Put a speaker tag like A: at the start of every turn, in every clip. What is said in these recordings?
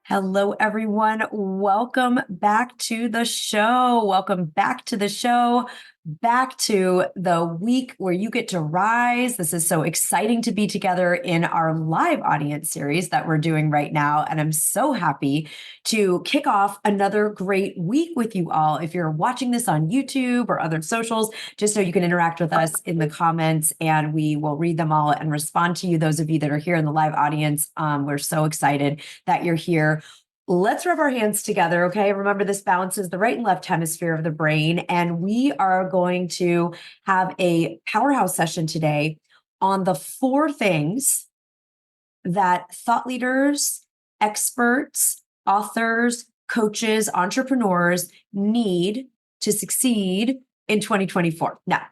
A: Hello, everyone. Welcome back to the show. Welcome back to the show, back to the week where you get to rise. This is so exciting to be together in our live audience series that we're doing right now. And I'm so happy to kick off another great week with you all. If you're watching this on YouTube or other socials, just know you can interact with us in the comments and we will read them all and respond to you. Those of you that are here in the live audience, we're so excited that you're here. Let's rub our hands together, okay? Remember, this balances the right and left hemisphere of the brain, and we are going to have a powerhouse session today on the 4 things that thought leaders, experts, authors, coaches, entrepreneurs need to succeed in 2024. Now,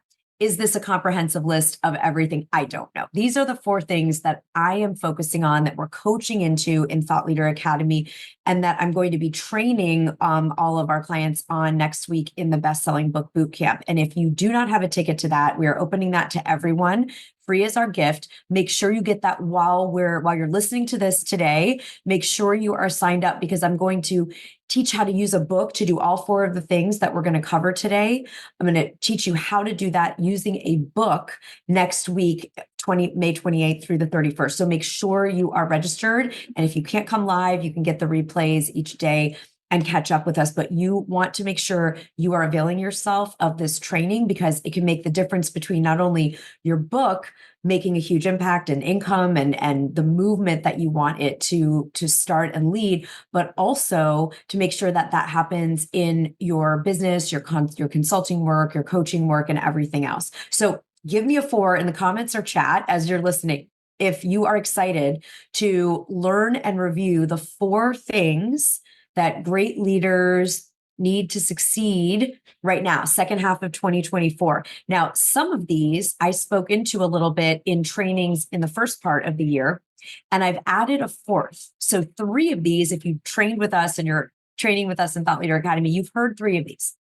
A: is this a comprehensive list of everything? I don't know. These are the 4 things that I am focusing on, that we're coaching into in Thought Leader Academy, and that I'm going to be training all of our clients on next week in the Bestselling Book Bootcamp. And if you do not have a ticket to that, we are opening that to everyone, free as our gift. Make sure you get that while you're listening to this today. Make sure you are signed up, because I'm going to teach how to use a book to do all 4 of the things that we're going to cover today. I'm going to teach you how to do that using a book next week, May 28th through the 31st. So make sure you are registered. And if you can't come live, you can get the replays each day and catch up with us. But you want to make sure you are availing yourself of this training, because it can make the difference between not only your book making a huge impact and income and the movement that you want it to start and lead, but also to make sure that that happens in your business, your consulting work, your coaching work, and everything else. So give me a 4 in the comments or chat as you're listening if you are excited to learn and review the 4 things that great leaders need to succeed right now, second half of 2024. Now, some of these I spoke into a little bit in trainings in the first part of the year, and I've added a 4th. So 3 of these, if you've trained with us and you're training with us in Thought Leader Academy, you've heard 3 of these.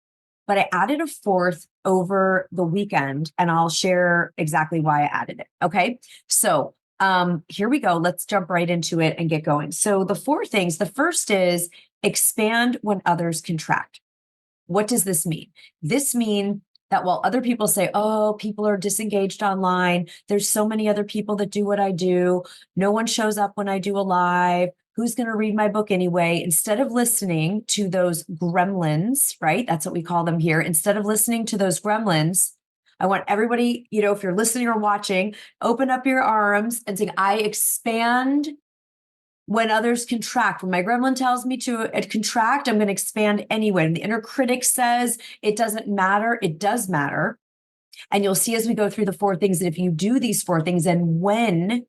A: But I added a 4th over the weekend, and I'll share exactly why I added it. Okay. So here we go. Let's jump right into it and get going. So the 4 things, the first is expand when others contract. What does this mean? This means that while other people say, oh, people are disengaged online, there's so many other people that do what I do, no one shows up when I do a live, who's going to read my book anyway? Instead of listening to those gremlins, right? That's what we call them here. Instead of listening to those gremlins, I want everybody, if you're listening or watching, open up your arms and say, I expand when others contract. When my gremlin tells me to contract, I'm going to expand anyway. And the inner critic says it doesn't matter. It does matter. And you'll see as we go through the 4 things that if you do these 4 things, and when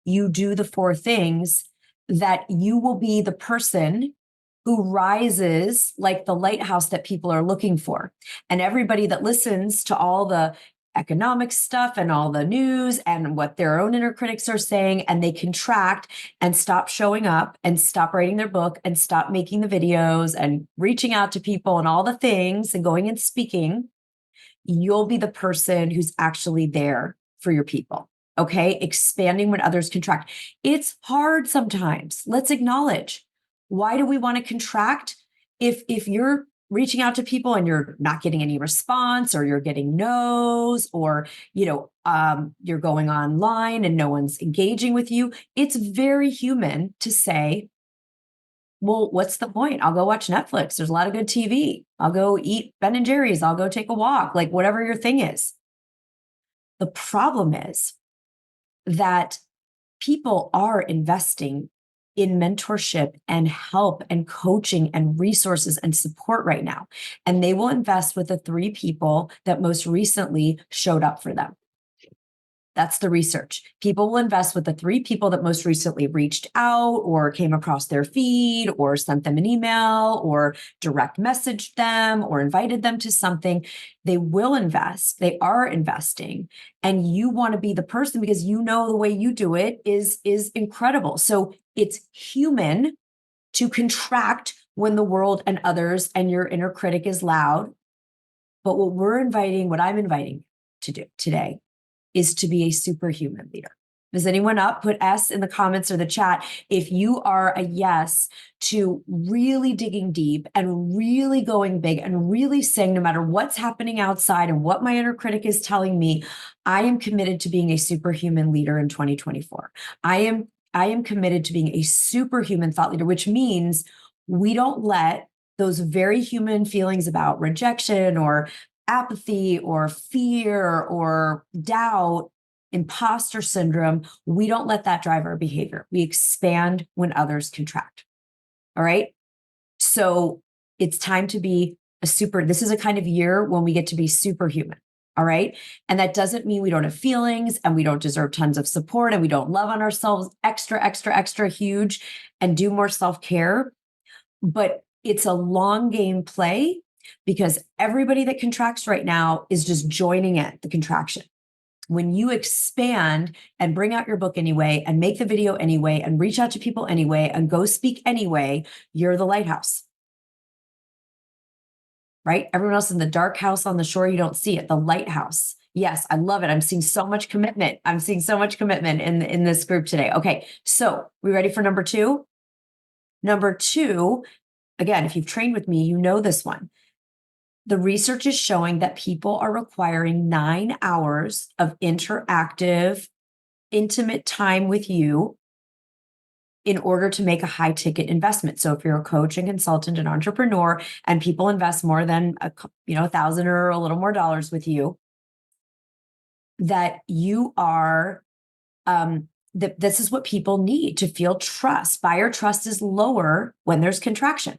A: you do the 4 things, that you will be the person who rises like the lighthouse that people are looking for. And everybody that listens to all the economic stuff and all the news and what their own inner critics are saying, and they contract and stop showing up and stop writing their book and stop making the videos and reaching out to people and all the things and going and speaking, you'll be the person who's actually there for your people. Okay. Expanding when others contract. It's hard sometimes. Let's acknowledge. Why do we want to contract? If you're reaching out to people and you're not getting any response, or you're getting no's, or you're going online and no one's engaging with you, it's very human to say, well, what's the point? I'll go watch Netflix. There's a lot of good TV. I'll go eat Ben and Jerry's. I'll go take a walk, like whatever your thing is. The problem is that people are investing in mentorship and help and coaching and resources and support right now. And they will invest with the 3 people that most recently showed up for them. That's the research. People will invest with the 3 people that most recently reached out or came across their feed or sent them an email or direct messaged them or invited them to something. They will invest. They are investing. And you want to be the person, because the way you do it is incredible. So it's human to contract when the world and others and your inner critic is loud. But what I'm inviting to do today is to be a superhuman leader. Is anyone up? Put S in the comments or the chat if you are a yes to really digging deep and really going big and really saying, no matter what's happening outside and what my inner critic is telling me, I am committed to being a superhuman leader in 2024. I am committed to being a superhuman thought leader, which means we don't let those very human feelings about rejection or apathy or fear or doubt, imposter syndrome, we don't let that drive our behavior. We expand when others contract. All right. So it's time to be this is a kind of year when we get to be superhuman. All right. And that doesn't mean we don't have feelings and we don't deserve tons of support and we don't love on ourselves extra huge and do more self-care. But it's a long game play because everybody that contracts right now is just joining in the contraction. When you expand and bring out your book anyway, and make the video anyway, and reach out to people anyway, and go speak anyway, you're the lighthouse, right? Everyone else in the dark house on the shore, you don't see it, the lighthouse. Yes, I love it. I'm seeing so much commitment. I'm seeing so much commitment in this group today. Okay, so we ready for number two? Number two, again, if you've trained with me, you know this one. The research is showing that people are requiring 9 hours of interactive, intimate time with you in order to make a high ticket investment. So if you're a coach and consultant and entrepreneur and people invest more than $1,000 or a little more dollars with you, that you are that this is what people need to feel trust. Buyer trust is lower when there's contraction.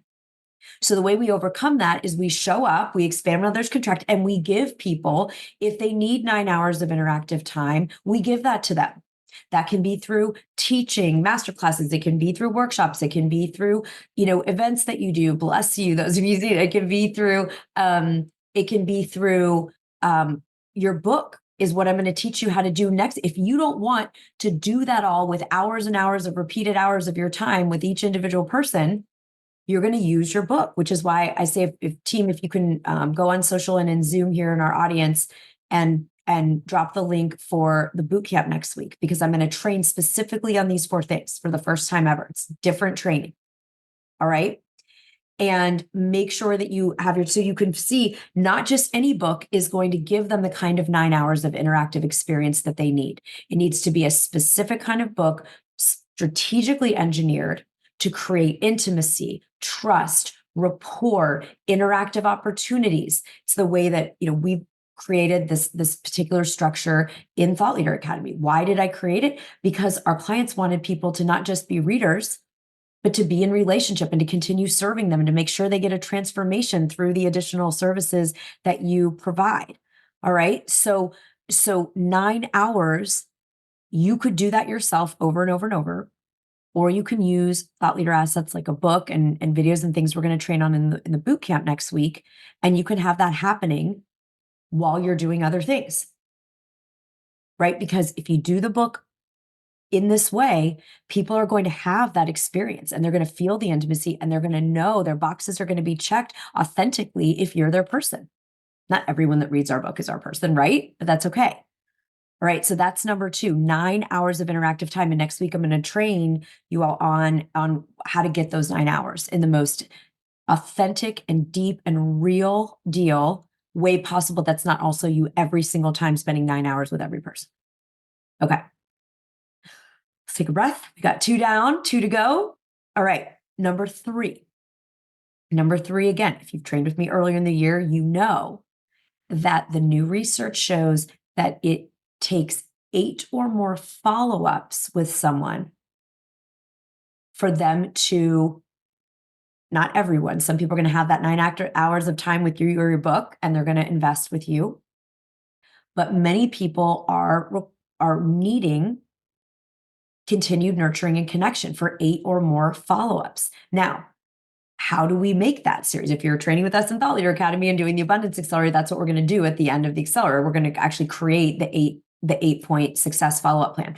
A: So the way we overcome that is we show up, we expand when others contract, and we give people, if they need 9 hours of interactive time, we give that to them. That can be through teaching masterclasses. It can be through workshops. It can be through, events that you do. Bless you, those of you see it. It can be through, your book is what I'm going to teach you how to do next. If you don't want to do that all with hours and hours of repeated hours of your time with each individual person, you're going to use your book, which is why I say, if you can go on social and in Zoom here in our audience and drop the link for the boot camp next week, because I'm going to train specifically on these 4 things for the first time ever. It's different training. All right. And make sure that you have so you can see not just any book is going to give them the kind of 9 hours of interactive experience that they need. It needs to be a specific kind of book, strategically engineered to create intimacy, trust, rapport, interactive opportunities. It's the way that, we've created this particular structure in Thought Leader Academy. Why did I create it? Because our clients wanted people to not just be readers, but to be in relationship and to continue serving them and to make sure they get a transformation through the additional services that you provide. All right. So 9 hours, you could do that yourself over and over and over, or you can use thought leader assets like a book and videos and things we're going to train on in the boot camp next week. And you can have that happening while you're doing other things, right? Because if you do the book in this way, people are going to have that experience and they're going to feel the intimacy and they're going to know their boxes are going to be checked authentically if you're their person. Not everyone that reads our book is our person, right? But that's okay. All right. So that's number 2, 9 hours of interactive time. And next week, I'm going to train you all on how to get those 9 hours in the most authentic and deep and real deal way possible. That's not also you every single time spending 9 hours with every person. Okay. Let's take a breath. We got 2 down, 2 to go. All right. Number 3. Number 3, again, if you've trained with me earlier in the year, you know that the new research shows that it takes 8 or more follow-ups with someone for them to, not everyone, some people are going to have that 9 hours of time with you or your book, and they're going to invest with you. But many people are needing continued nurturing and connection for 8 or more follow-ups. Now, how do we make that series? If you're training with us in Thought Leader Academy and doing the Abundance Accelerator, that's what we're going to do at the end of the Accelerator. We're going to actually create the 8-point success follow-up plan.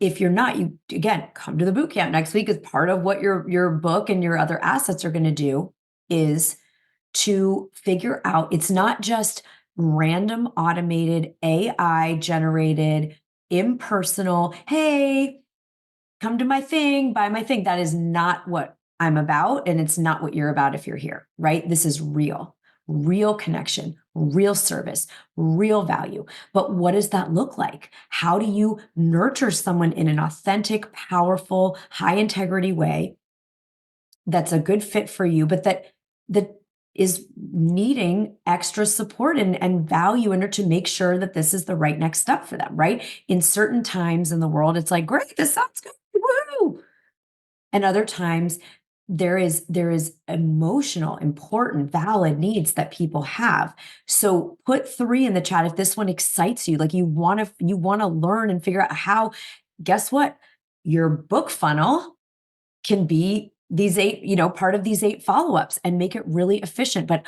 A: If you're not, you again come to the boot camp next week. As part of what your book and your other assets are going to do is to figure out, it's not just random automated AI generated impersonal, hey, come to my thing, buy my thing. That is not what I'm about. And it's not what you're about if you're here, right? This is real connection, real service, real value. But what does that look like? How do you nurture someone in an authentic, powerful, high integrity way that's a good fit for you, but that is needing extra support and value in order to make sure that this is the right next step for them, right? In certain times in the world, it's like, great, this sounds good. Woo! And other times there is emotional, important, valid needs that people have. So put 3 in the chat if this one excites you, like you want to learn and figure out how, guess what? Your book funnel can be these 8, part of these 8 follow-ups and make it really efficient. But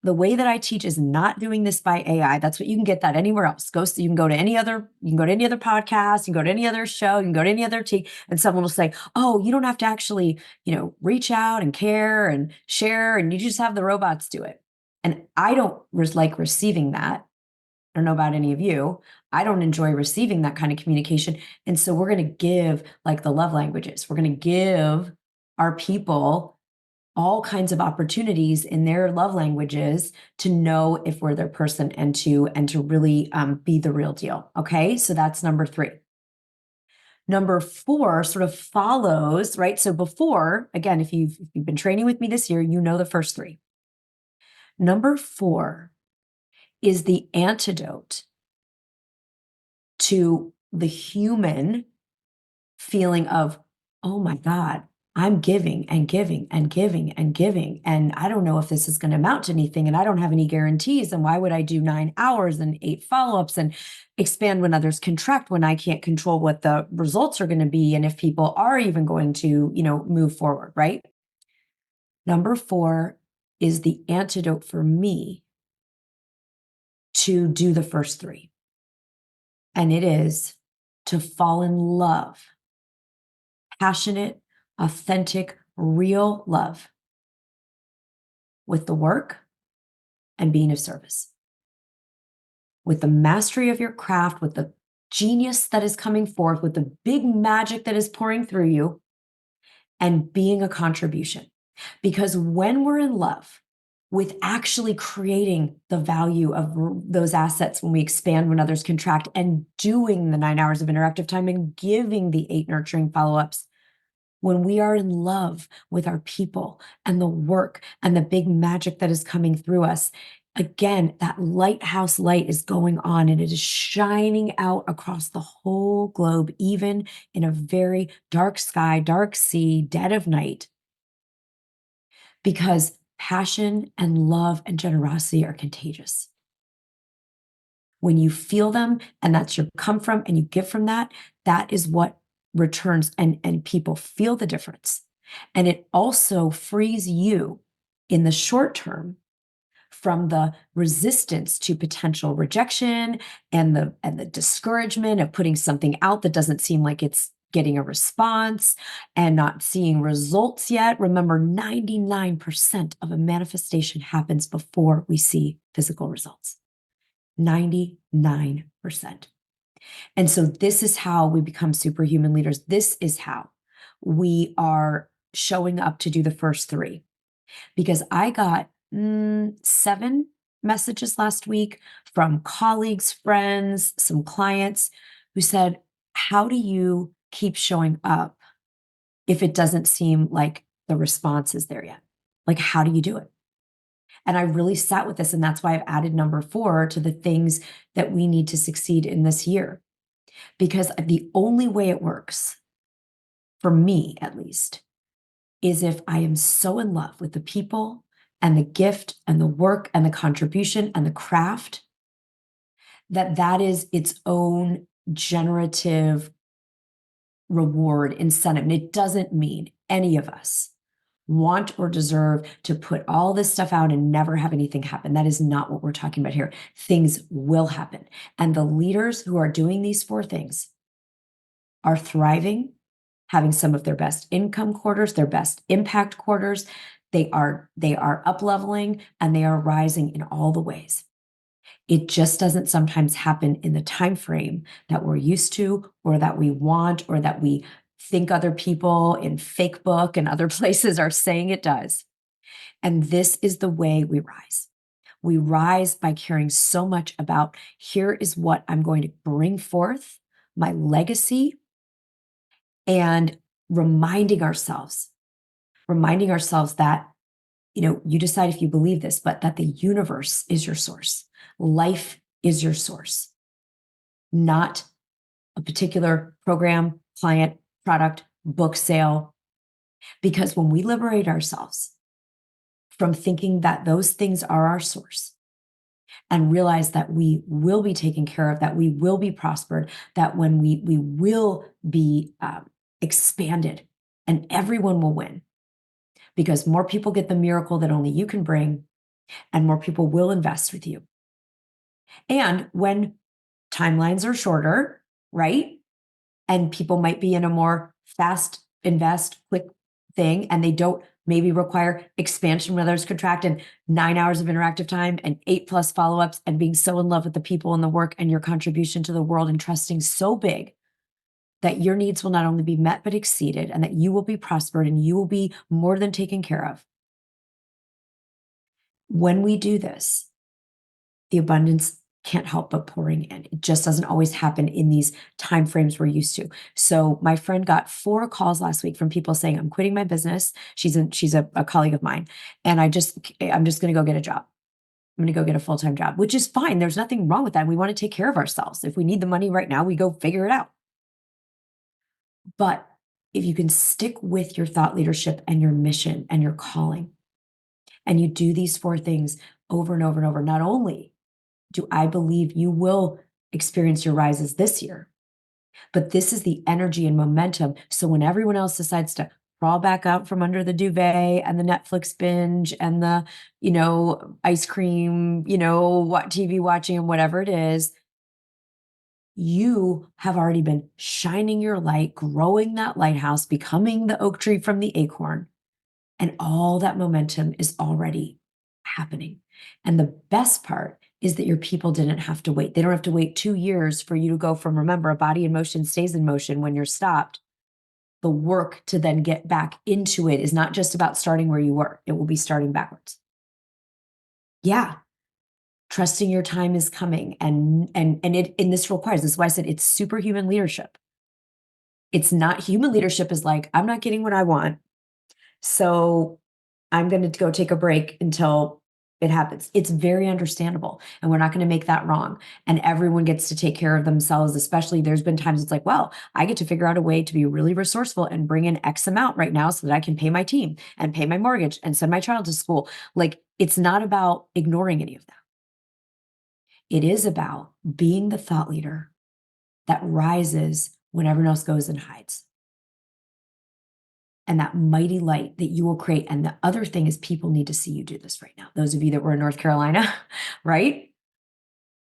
A: the way that I teach is not doing this by AI. That's what you can get that anywhere else. You can go to any other podcast, you can go to any other show, you can go to any other team, and someone will say, "Oh, you don't have to actually, reach out and care and share, and you just have the robots do it." And I don't like receiving that. I don't know about any of you. I don't enjoy receiving that kind of communication. And so we're going to give like the love languages. We're going to give our people all kinds of opportunities in their love languages to know if we're their person and to really be the real deal. Okay. So that's number 3. Number 4 sort of follows, right? So before, again, if you've been training with me this year, you know the first 3. Number 4 is the antidote to the human feeling of, oh my God, I'm giving and giving and giving and giving. And I don't know if this is going to amount to anything. And I don't have any guarantees. And why would I do 9 hours and 8 follow-ups and expand when others contract when I can't control what the results are going to be? And if people are even going to, move forward, right? Number 4 is the antidote for me to do the first 3. And it is to fall in love, passionate, authentic, real love with the work and being of service, with the mastery of your craft, with the genius that is coming forth, with the big magic that is pouring through you, and being a contribution. Because when we're in love with actually creating the value of those assets when we expand, when others contract, and doing the 9 hours of interactive time and giving the 8 nurturing follow-ups, when we are in love with our people and the work and the big magic that is coming through us, again, that lighthouse light is going on and it is shining out across the whole globe, even in a very dark sky, dark sea, dead of night. Because passion and love and generosity are contagious. When you feel them and that's your come from and you give from that, that is what returns and people feel the difference. And it also frees you in the short term from the resistance to potential rejection and the discouragement of putting something out that doesn't seem like it's getting a response and not seeing results yet. Remember, 99% of a manifestation happens before we see physical results. 99%. And so this is how we become superhuman leaders. This is how we are showing up to do the first 3. Because I got 7 messages last week from colleagues, friends, some clients who said, how do you keep showing up if it doesn't seem like the response is there yet? Like, how do you do it? And I really sat with this, and that's why I've added number 4 to the things that we need to succeed in this year. Because the only way it works, for me at least, is if I am so in love with the people and the gift and the work and the contribution and the craft that is its own generative reward incentive. And it doesn't mean any of us want or deserve to put all this stuff out and never have anything happen. That is not what we're talking about here. Things will happen. And the leaders who are doing these 4 things are thriving, having some of their best income quarters, their best impact quarters. They are up leveling and they are rising in all the ways. It just doesn't sometimes happen in the time frame that we're used to or that we want or that we think other people in fake book and other places are saying it does. And this is the way we rise. We rise by caring so much about here is what I'm going to bring forth, my legacy, and reminding ourselves that, you decide if you believe this, but that the universe is your source. Life is your source, not a particular program, client, product, book sale. Because when we liberate ourselves from thinking that those things are our source and realize that we will be taken care of, that we will be prospered, that when we will be expanded and everyone will win because more people get the miracle that only you can bring and more people will invest with you. And when timelines are shorter, right? And people might be in a more fast invest, quick thing, and they don't maybe require expansion when others contract and 9 hours of interactive time and 8+ follow-ups and being so in love with the people and the work and your contribution to the world and trusting so big that your needs will not only be met but exceeded and that you will be prospered and you will be more than taken care of. When we do this, the abundance can't help but pouring in. It just doesn't always happen in these time frames we're used to. So my friend got 4 calls last week from people saying, I'm quitting my business. She's a colleague of mine. And I'm just going to go get a job. I'm going to go get a full-time job, which is fine. There's nothing wrong with that. We want to take care of ourselves. If we need the money right now, we go figure it out. But if you can stick with your thought leadership and your mission and your calling, and you do these 4 things over and over and over, not only do I believe you will experience your rises this year, but this is the energy and momentum. So when everyone else decides to crawl back out from under the duvet and the Netflix binge and the, ice cream, what TV watching and whatever it is, you have already been shining your light, growing that lighthouse, becoming the oak tree from the acorn. And all that momentum is already happening. And the best part is that your people didn't have to wait. They don't have to wait 2 years for you to go from, remember, a body in motion stays in motion when you're stopped. The work to then get back into it is not just about starting where you were. It will be starting backwards. Yeah. Trusting your time is coming. And this requires, this is why I said it's superhuman leadership. It's not human leadership is like, I'm not getting what I want. So I'm going to go take a break until it happens. It's very understandable. And we're not going to make that wrong. And everyone gets to take care of themselves, especially there's been times it's like, well, I get to figure out a way to be really resourceful and bring in X amount right now so that I can pay my team and pay my mortgage and send my child to school. Like, it's not about ignoring any of that. It is about being the thought leader that rises when everyone else goes and hides. And that mighty light that you will create. And the other thing is people need to see you do this right now. Those of you that were in North Carolina, right?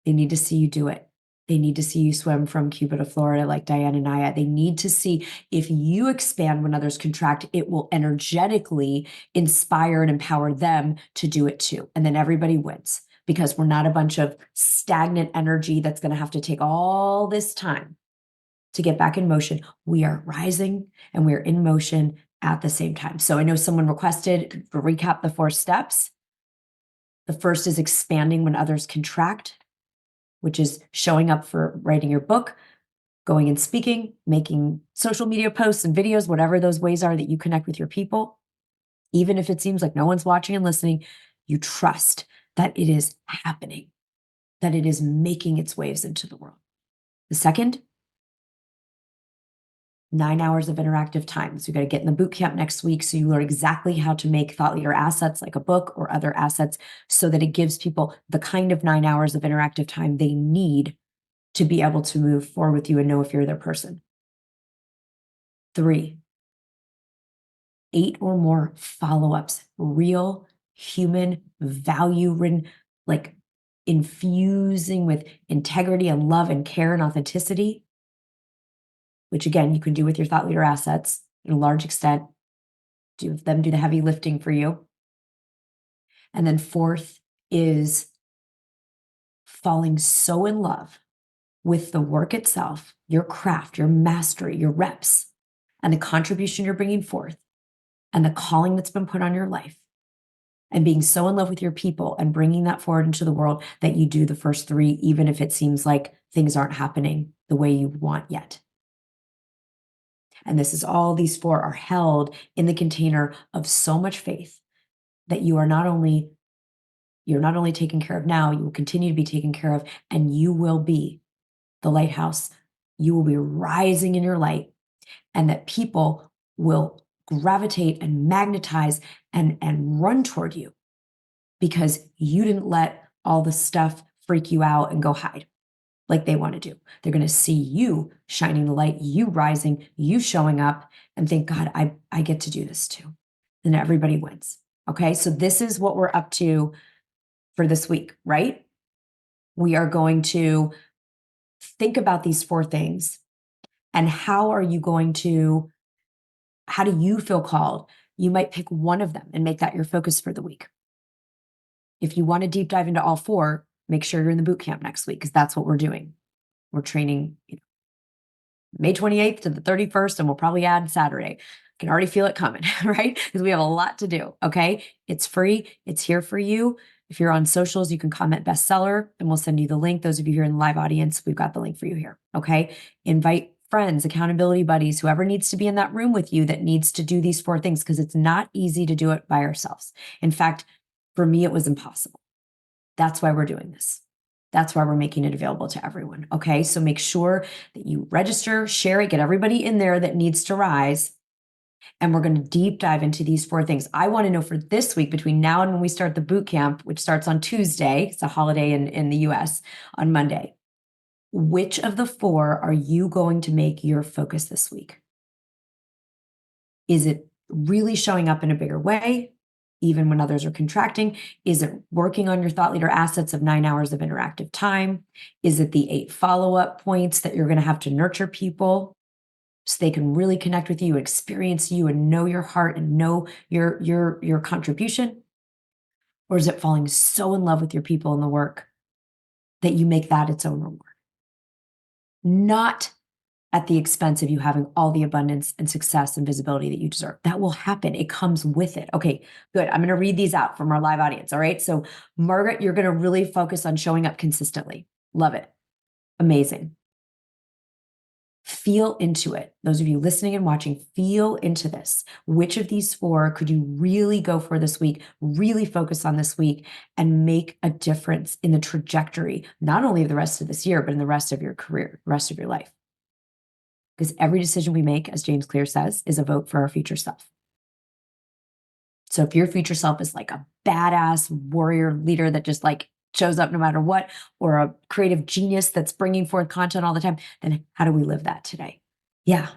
A: They need to see you do it. They need to see you swim from Cuba to Florida like Diane and Aya. They need to see if you expand when others contract, it will energetically inspire and empower them to do it too. And then everybody wins because we're not a bunch of stagnant energy that's going to have to take all this time to get back in motion. We are rising and we are in motion at the same time. So I know someone requested to recap the 4 steps. The first is expanding when others contract, which is showing up for writing your book, going and speaking, making social media posts and videos, whatever those ways are that you connect with your people. Even if it seems like no one's watching and listening, you trust that it is happening, that it is making its waves into the world. The second, 9 hours of interactive time. So you got to get in the boot camp next week so you learn exactly how to make thought leader assets like a book or other assets so that it gives people the kind of 9 hours of interactive time they need to be able to move forward with you and know if you're their person. 3, 8 or more follow-ups, real, human, value-ridden, like infusing with integrity and love and care and authenticity, which again, you can do with your thought leader assets in a large extent, do them do the heavy lifting for you. And then 4th is falling so in love with the work itself, your craft, your mastery, your reps, and the contribution you're bringing forth, and the calling that's been put on your life, and being so in love with your people and bringing that forward into the world that you do the first three, even if it seems like things aren't happening the way you want yet. And this is all these four are held in the container of so much faith that you're not only taken care of now, you will continue to be taken care of, and you will be the lighthouse. You will be rising in your light, and that people will gravitate and magnetize and run toward you because you didn't let all the stuff freak you out and go hide like they want to do. They're going to see you shining the light, you rising, you showing up, and think, God, I get to do this too. And everybody wins. Okay. So this is what we're up to for this week, right? We are going to think about these four things, and how do you feel called? You might pick one of them and make that your focus for the week. If you want to deep dive into all four, make sure you're in the boot camp next week, because that's what we're doing. We're training May 28th to the 31st, and we'll probably add Saturday. I can already feel it coming, right? Because we have a lot to do. Okay. It's free. It's here for you. If you're on socials, you can comment bestseller and we'll send you the link. Those of you here in the live audience, we've got the link for you here. Okay. Invite friends, accountability buddies, whoever needs to be in that room with you that needs to do these four things, because it's not easy to do it by ourselves. In fact, for me, it was impossible. That's why we're doing this. That's why we're making it available to everyone. Okay. So make sure that you register, share it, get everybody in there that needs to rise. And we're going to deep dive into these four things. I want to know for this week, between now and when we start the boot camp, which starts on Tuesday, it's a holiday in the US, on Monday, which of the four are you going to make your focus this week? Is it really showing up in a bigger way, even when others are contracting? Is it working on your thought leader assets of 9 hours of interactive time? Is it the 8 follow-up points that you're going to have to nurture people so they can really connect with you, experience you, and know your heart and know your contribution? Or is it falling so in love with your people and the work that you make that its own reward? Not at the expense of you having all the abundance and success and visibility that you deserve. That will happen. It comes with it. Okay, good. I'm going to read these out from our live audience. All right. So Margaret, you're going to really focus on showing up consistently. Love it. Amazing. Feel into it. Those of you listening and watching, feel into this. Which of these four could you really go for this week, really focus on this week, and make a difference in the trajectory, not only of the rest of this year, but in the rest of your career, the rest of your life? Because every decision we make, as James Clear says, is a vote for our future self. So if your future self is like a badass warrior leader that just like shows up no matter what, or a creative genius that's bringing forth content all the time, then how do we live that today? Yeah.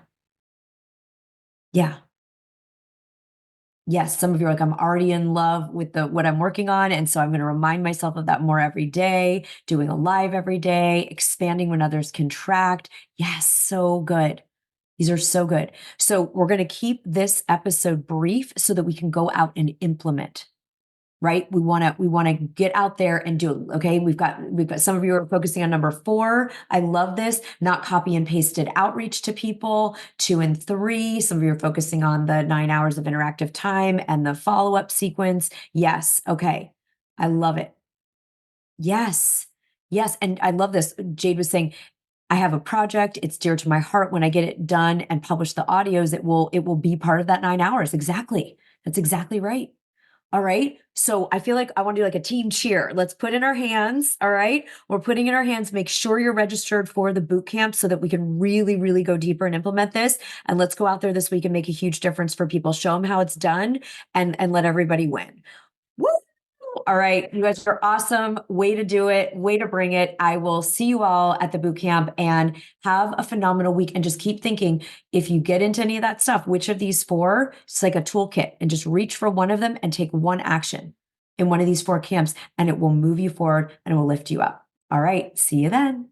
A: Yeah. Yes. Some of you are like, I'm already in love with what I'm working on. And so I'm going to remind myself of that more every day, doing a live every day, expanding when others contract. Yes. So good. These are so good. So we're going to keep this episode brief so that we can go out and implement, right? We want to get out there and do it. Okay. We've got some of you are focusing on number 4. I love this, not copy and pasted outreach to people. 2 and 3. Some of you are focusing on the 9 hours of interactive time and the follow-up sequence. Yes. Okay. I love it. Yes. Yes. And I love this. Jade was saying, I have a project. It's dear to my heart. When I get it done and publish the audios, it will be part of that 9 hours. Exactly. That's exactly right. All right. So I feel like I want to do like a team cheer. Let's put in our hands. All right. We're putting in our hands. Make sure you're registered for the boot camp so that we can really, really go deeper and implement this. And let's go out there this week and make a huge difference for people. Show them how it's done and let everybody win. Woo! All right. You guys are awesome. Way to do it. Way to bring it. I will see you all at the boot camp, and have a phenomenal week. And just keep thinking, if you get into any of that stuff, which of these 4, it's like a toolkit, and just reach for one of them and take one action in one of these 4 camps, and it will move you forward and it will lift you up. All right. See you then.